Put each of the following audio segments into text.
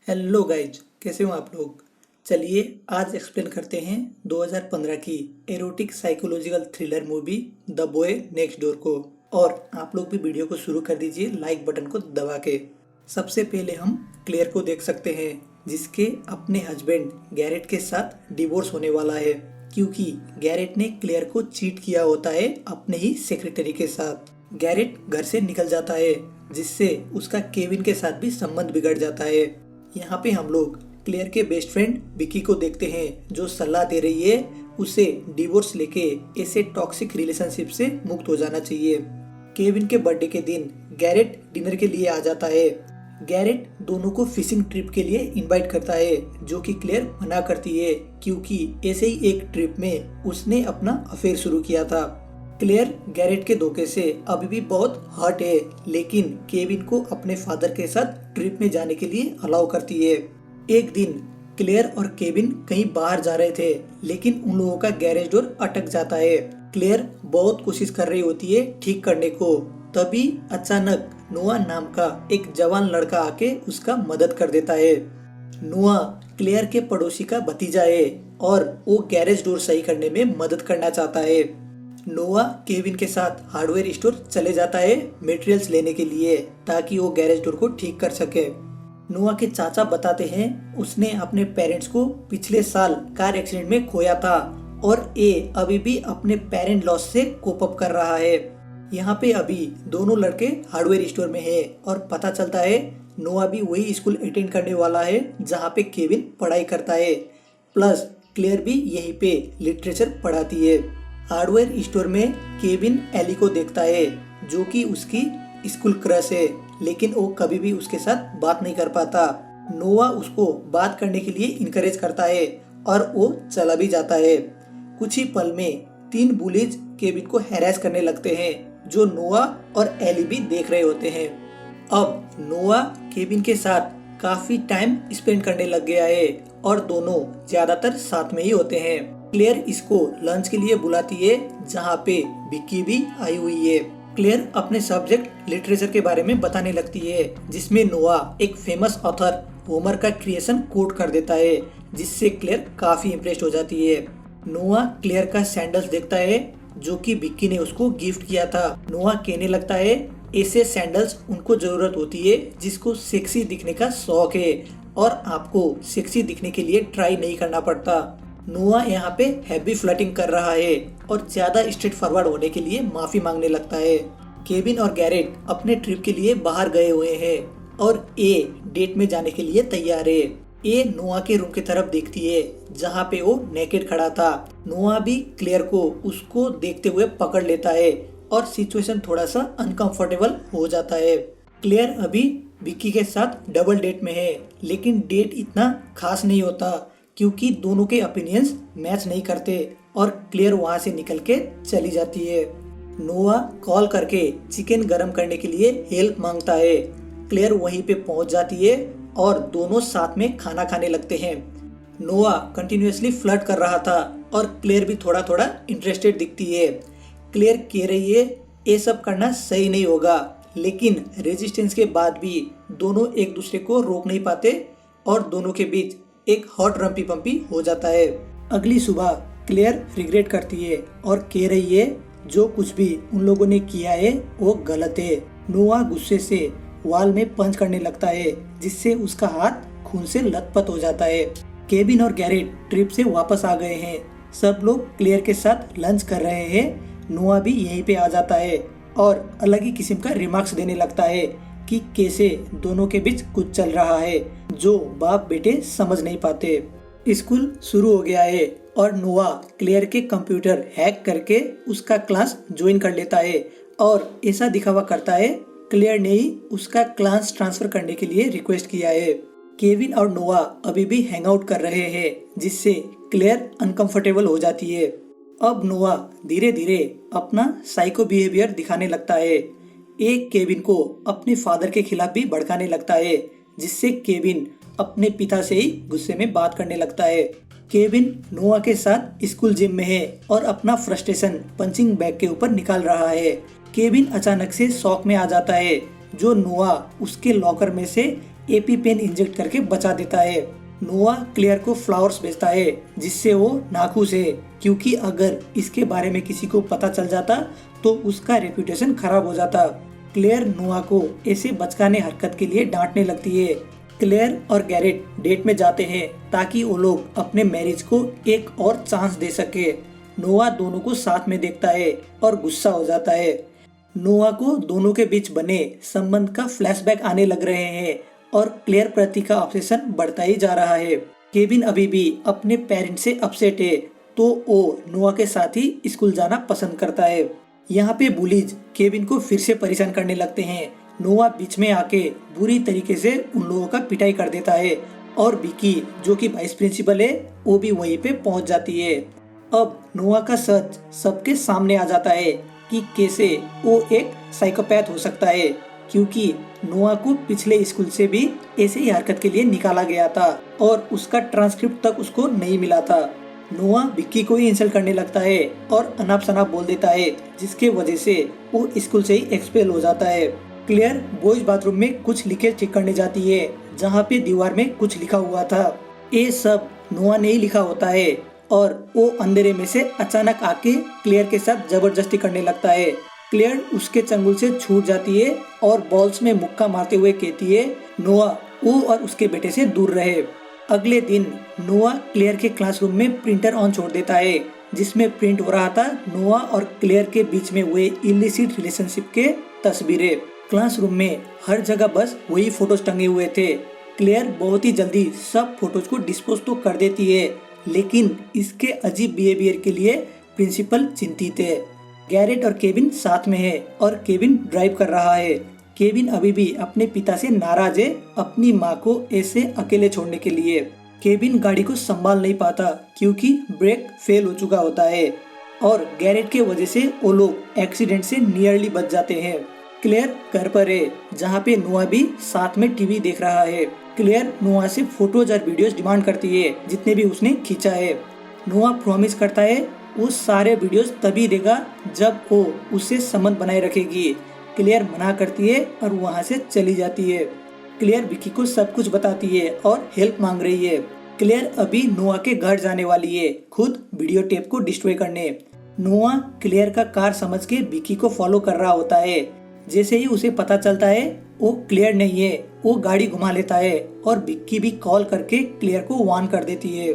Hello guys, कैसे हो आप लोग। चलिए आज एक्सप्लेन करते हैं 2015 की erotic psychological thriller movie the boy next door को। और आप लोग भी वीडियो को शुरू कर दीजिए लाइक बटन को दबा के। सबसे पहले हम क्लेयर को देख सकते हैं, जिसके अपने हस्बैंड गैरेट के साथ डिवोर्स होने वाला है, क्योंकि गैरेट ने क्लेयर को चीट किया होता है अपने ही सेक्रेटरी के साथ। गैरेट घर से निकल जाता है, जिससे उसका केविन के साथ भी संबंध बिगड़ जाता है। यहाँ पे हम लोग क्लेयर के बेस्ट फ्रेंड विकी को देखते हैं, जो सलाह दे रही है उसे डिवोर्स लेके ऐसे टॉक्सिक रिलेशनशिप से मुक्त हो जाना चाहिए। केविन के बर्थडे के दिन गैरेट डिनर के लिए आ जाता है। गैरेट दोनों को फिशिंग ट्रिप के लिए इनवाइट करता है, जो कि क्लेयर मना करती है, क्योंकि ऐसे ही एक ट्रिप में उसने अपना अफेयर शुरू किया था। क्लेयर गैरेट के धोखे से अभी भी बहुत हर्ट है, लेकिन केविन को अपने फादर के साथ ट्रिप में जाने के लिए अलाउ करती है। एक दिन क्लेयर और केविन कहीं बाहर जा रहे थे, लेकिन उन लोगों का गैरेज डोर अटक जाता है। क्लेयर बहुत कोशिश कर रही होती है ठीक करने को, तभी अचानक नोआ नाम का एक जवान लड़का आके उसका मदद कर देता है। नोआ क्लेयर के पड़ोसी का भतीजा है और वो गैरेज डोर सही करने में मदद करना चाहता है। नोआ केविन के साथ हार्डवेयर स्टोर चले जाता है मटेरियल्स लेने के लिए, ताकि वो गैरेज डोर को ठीक कर सके। नोआ के चाचा बताते हैं उसने अपने पेरेंट्स को पिछले साल कार एक्सीडेंट में खोया था और ये अभी भी अपने पेरेंट लॉस से कोप अप कर रहा है। यहाँ पे अभी दोनों लड़के हार्डवेयर स्टोर में है और पता चलता है नोआ भी वही स्कूल अटेंड करने वाला है जहाँ पे केविन पढ़ाई करता है, प्लस क्लेयर भी यहीं पे लिटरेचर पढ़ाती है। हार्डवेयर स्टोर में केविन एली को देखता है, जो कि उसकी स्कूल क्रश है, लेकिन वो कभी भी उसके साथ बात नहीं कर पाता। नोआ उसको बात करने के लिए इनकरेज करता है और वो चला भी जाता है। कुछ ही पल में 3 बुलीज केविन को हैरेस करने लगते हैं, जो नोआ और एली भी देख रहे होते हैं। अब नोआ केविन के साथ काफी टाइम स्पेंड करने लग गया है और दोनों ज्यादातर साथ में ही होते हैं। क्लेयर इसको लंच के लिए बुलाती है, जहाँ पे विक्की भी आई हुई है। क्लेयर अपने सब्जेक्ट लिटरेचर के बारे में बताने लगती है, जिसमें नोआ एक फेमस ऑथर होमर का क्रिएशन कोट कर देता है, जिससे क्लेयर काफी इम्प्रेस्ड हो जाती है। नोआ क्लेयर का सैंडल्स देखता है, जो कि विक्की ने उसको गिफ्ट किया था। नोआ कहने लगता है ऐसे सैंडल्स उनको जरूरत होती है जिसको सेक्सी दिखने का शौक है, और आपको सेक्सी दिखने के लिए ट्राई नहीं करना पड़ता। नोआ यहाँ पे हैवी फ्लर्टिंग कर रहा है और ज्यादा स्ट्रेट फॉरवर्ड होने के लिए माफी मांगने लगता है। केविन और गैरेट अपने ट्रिप के लिए बाहर गए हुए हैं और ए डेट में जाने के लिए तैयार है। ए नोआ के रूम की तरफ देखती है, जहाँ पे वो नेकेड खड़ा था। नोआ भी क्लेयर को उसको देखते हुए पकड़ लेता है और सिचुएशन थोड़ा सा अनकंफर्टेबल हो जाता है। क्लेयर अभी विक्की के साथ डबल डेट में है, लेकिन डेट इतना खास नहीं होता, क्योंकि दोनों के ओपिनियंस मैच नहीं करते और क्लेयर वहां से निकल के चली जाती है। नोआ कॉल करके चिकन गरम करने के लिए हेल्प मांगता है। क्लेयर वहीं पे पहुंच जाती है और दोनों साथ में खाना खाने लगते हैं। नोआ कंटिन्यूअसली फ्लर्ट कर रहा था और क्लेयर भी थोड़ा थोड़ा इंटरेस्टेड दिखती है। क्लेयर कह रही है ये सब करना सही नहीं होगा, लेकिन रेजिस्टेंस के बाद भी दोनों एक दूसरे को रोक नहीं पाते और दोनों के बीच एक हॉट रम्पी पंपी हो जाता है। अगली सुबह क्लेयर रिग्रेट करती है और कह रही है जो कुछ भी उन लोगों ने किया है वो गलत है। नोआ गुस्से से वॉल में पंच करने लगता है, जिससे उसका हाथ खून से लथपथ हो जाता है। केविन और गैरेट ट्रिप से वापस आ गए हैं। सब लोग क्लेयर के साथ लंच कर रहे हैं। नोआ भी यहीं पे आ जाता है और अलग ही किस्म का रिमार्क्स देने लगता है कि कैसे दोनों के बीच कुछ चल रहा है, जो बाप बेटे समझ नहीं पाते। स्कूल शुरू हो गया है और नोआ क्लेयर के कंप्यूटर हैक करके उसका क्लास ज्वाइन कर लेता है और ऐसा दिखावा करता है क्लेयर ने ही उसका क्लास ट्रांसफर करने के लिए रिक्वेस्ट किया है। केविन और नोआ अभी भी हैंग आउट कर रहे हैं, जिससे क्लेयर अनकंफर्टेबल हो जाती है। अब नोआ धीरे धीरे अपना साइको बिहेवियर दिखाने लगता है। एक केविन को अपने फादर के खिलाफ भी भड़काने लगता है, जिससे केविन अपने पिता से ही गुस्से में बात करने लगता है। केविन नोआ के साथ स्कूल जिम में है और अपना फ्रस्ट्रेशन पंचिंग बैग के ऊपर निकाल रहा है। केविन अचानक से शॉक में आ जाता है, जो नोआ उसके लॉकर में से एपी पेन इंजेक्ट करके बचा देता है। नोआ क्लेयर को फ्लावर्स भेजता है जिससे वो नाखुश है, क्योंकि अगर इसके बारे में किसी को पता चल जाता तो उसका रेपुटेशन खराब हो जाता। क्लेयर नोआ को ऐसे बचकाने हरकत के लिए डांटने लगती है। क्लेयर और गैरेट डेट में जाते हैं ताकि वो लोग अपने मैरिज को एक और चांस दे सके। नोआ दोनों को साथ में देखता है और गुस्सा हो जाता है। नोआ को दोनों के बीच बने संबंध का फ्लैशबैक आने लग रहे हैं और क्लेयर प्रति का ऑब्सेशन बढ़ता ही जा रहा है। केविन अभी भी अपने पेरेंट्स से अपसेट है, तो वो नोआ के साथ ही स्कूल जाना पसंद करता है। यहाँ पे बुलीज केविन को फिर से परेशान करने लगते हैं। नोआ बीच में आके बुरी तरीके से उन लोगों का पिटाई कर देता है और विकी जो कि वाइस प्रिंसिपल है वो भी वहीं पे पहुंच जाती है। अब नोआ का सच सबके सामने आ जाता है कि कैसे वो एक साइकोपैथ हो सकता है, क्योंकि नोआ को पिछले स्कूल से भी ऐसे ही हरकत के लिए निकाला गया था और उसका ट्रांसक्रिप्ट तक उसको नहीं मिला था। नोआ विक्की को ही इंसल्ट करने लगता है और अनाप शनाप बोल देता है, जिसके वजह से वो स्कूल से ही एक्सपेल हो जाता है। क्लेयर बॉयज बाथरूम में कुछ लीकेज ठीक करने जाती है, जहाँ पे दीवार में कुछ लिखा हुआ था। ये सब नोआ ने ही लिखा होता है और वो अंधेरे में से अचानक आके क्लेयर के साथ जबरदस्ती करने लगता है। क्लेयर उसके चंगुल से छूट जाती है और बॉल्स में मुक्का मारते हुए कहती है, नोआ वो और उसके बेटे से दूर रहे। अगले दिन नोआ क्लेयर के क्लासरूम में प्रिंटर ऑन छोड़ देता है, जिसमें प्रिंट हो रहा था नोआ और क्लेयर के बीच में हुए इलिसिट रिलेशनशिप के तस्वीरें। क्लासरूम में हर जगह बस वही फोटोज टंगे हुए थे। क्लेयर बहुत ही जल्दी सब फोटोज को डिस्पोज तो कर देती है, लेकिन इसके अजीब बिहेवियर के लिए प्रिंसिपल चिंतित है। गैरेट और केविन साथ में है और केविन ड्राइव कर रहा है। केविन अभी भी अपने पिता से नाराज है अपनी माँ को ऐसे अकेले छोड़ने के लिए। केविन गाड़ी को संभाल नहीं पाता क्योंकि ब्रेक फेल हो चुका होता है और गैरेट के वजह से वो लोग एक्सीडेंट से नियरली बच जाते हैं। क्लेयर घर पर है, जहाँ पे नोआ भी साथ में टीवी देख रहा है। क्लेयर नोआ से फोटोज और वीडियोस डिमांड करती है जितने भी उसने खींचा है। नोआ प्रॉमिस करता है वो सारे वीडियोस तभी देगा जब वो उससे संबंध बनाए रखेगी। क्लेयर मना करती है और वहाँ से चली जाती है। क्लेयर विकी को सब कुछ बताती है और हेल्प मांग रही है। क्लेयर अभी नोआ के घर जाने वाली है, खुद वीडियो टेप को डिस्ट्रॉय करने। नोआ क्लेयर का कार समझ के विकी को फॉलो कर रहा होता है। जैसे ही उसे पता चलता है वो क्लेयर नहीं है, वो गाड़ी घुमा लेता है और विक्की भी कॉल करके क्लेयर को वार्न कर देती है।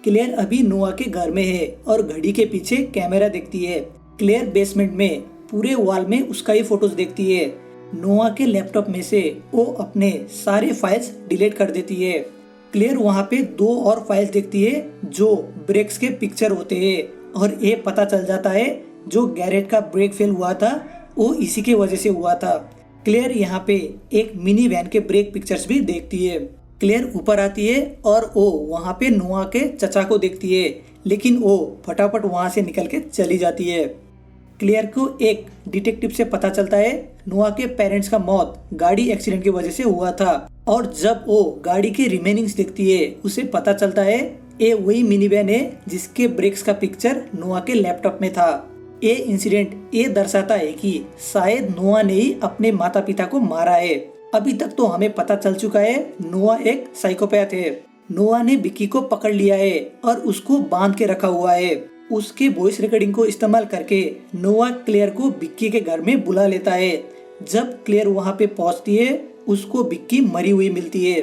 क्लेयर अभी नोआ के घर में है और घड़ी के पीछे कैमरा देखती है। क्लेयर बेसमेंट में पूरे वॉल में उसका ही फोटोज देखती है। नोआ के लैपटॉप में से वो अपने सारे फाइल्स डिलीट कर देती है। क्लेयर वहाँ पे 2 और फाइल्स देखती है जो ब्रेक्स के पिक्चर होते हैं और ये पता चल जाता है जो गैरेट का ब्रेक फेल हुआ था वो इसी के वजह से हुआ था। क्लेयर यहाँ पे एक मिनी वैन के ब्रेक पिक्चर्स भी देखती है। क्लेयर ऊपर आती है और वो वहाँ पे नोआ के चचा को देखती है, लेकिन वो फटाफट वहाँ से निकल के चली जाती है। क्लेयर को एक डिटेक्टिव से पता चलता है नोआ के पेरेंट्स का मौत गाड़ी एक्सीडेंट की वजह से हुआ था और जब वो गाड़ी की रिमेनिंग्स देखती है उसे पता चलता है ये वही मिनी वैन है जिसके ब्रेक्स का पिक्चर नोआ के लैपटॉप में था। ये इंसिडेंट ये दर्शाता है कि शायद नोआ ने ही अपने माता पिता को मारा है। अभी तक तो हमें पता चल चुका है नोआ एक साइकोपैथ है। नोआ ने विकी को पकड़ लिया है और उसको बांध के रखा हुआ है। उसके वॉइस रिकॉर्डिंग को इस्तेमाल करके नोआ क्लेयर को विक्की के घर में बुला लेता है। जब क्लेयर वहाँ पे पहुँचती है उसको विक्की मरी हुई मिलती है।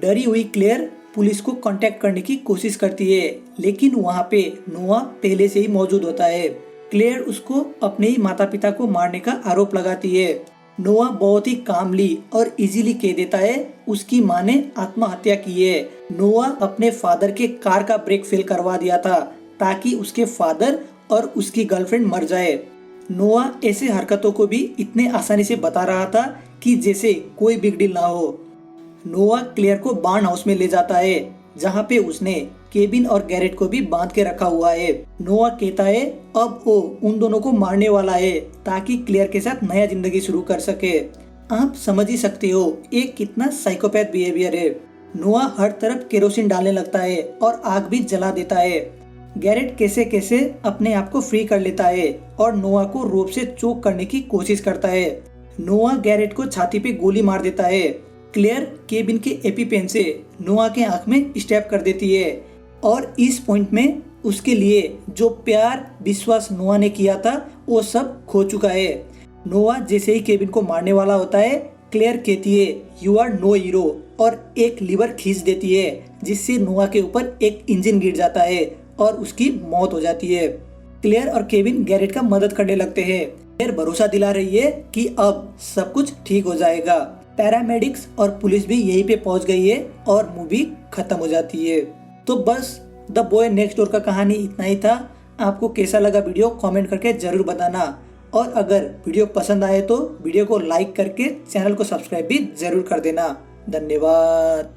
डरी हुई क्लेयर पुलिस को कांटेक्ट करने की कोशिश करती है, लेकिन वहाँ पे नोआ पहले से ही मौजूद होता है। क्लेयर उसको अपने ही माता पिता को मारने का आरोप लगाती है। नोआ बहुत ही कामली और इजीली कह देता है उसकी माँ ने आत्महत्या की है। नोआ अपने फादर के कार का ब्रेक फेल करवा दिया था ताकि उसके फादर और उसकी गर्लफ्रेंड मर जाए। नोआ ऐसे हरकतों को भी इतने आसानी से बता रहा था कि जैसे कोई बिग डील ना हो। नोआ क्लेयर को बार्न हाउस में ले जाता है जहाँ पे उसने केविन और गैरेट को भी बांध के रखा हुआ है। नोआ कहता है अब वो उन दोनों को मारने वाला है ताकि क्लेयर के साथ नया जिंदगी शुरू कर सके। आप समझ ही सकते हो ये कितना साइकोपैथ बिहेवियर है। नोआ हर तरफ केरोसिन डालने लगता है और आग भी जला देता है। गैरेट कैसे कैसे अपने आप को फ्री कर लेता है और नोआ को रोप से चोक करने की कोशिश करता है। नोआ गैरेट को छाती पे गोली मार देता है। क्लेयर केबिन के एपिपेन से नोआ के आंख में स्टैब कर देती है और इस पॉइंट में उसके लिए जो प्यार विश्वास नोआ ने किया था वो सब खो चुका है। नोआ जैसे ही केबिन को मारने वाला होता है, क्लेयर कहती है यू आर नो हीरो और एक लीवर खींच देती है जिससे नोआ के ऊपर एक इंजन गिर जाता है और उसकी मौत हो जाती है। क्लेयर और केविन गैरेट का मदद करने लगते हैं। क्लेयर भरोसा दिला रही है कि अब सब कुछ ठीक हो जाएगा। पैरामेडिक्स और पुलिस भी यहीं पे पहुंच गई है और मूवी खत्म हो जाती है। तो बस द बॉय नेक्स्ट डोर का कहानी इतना ही था। आपको कैसा लगा वीडियो कमेंट करके जरूर बताना और अगर वीडियो पसंद आए तो वीडियो को लाइक करके चैनल को सब्सक्राइब भी जरूर कर देना। धन्यवाद।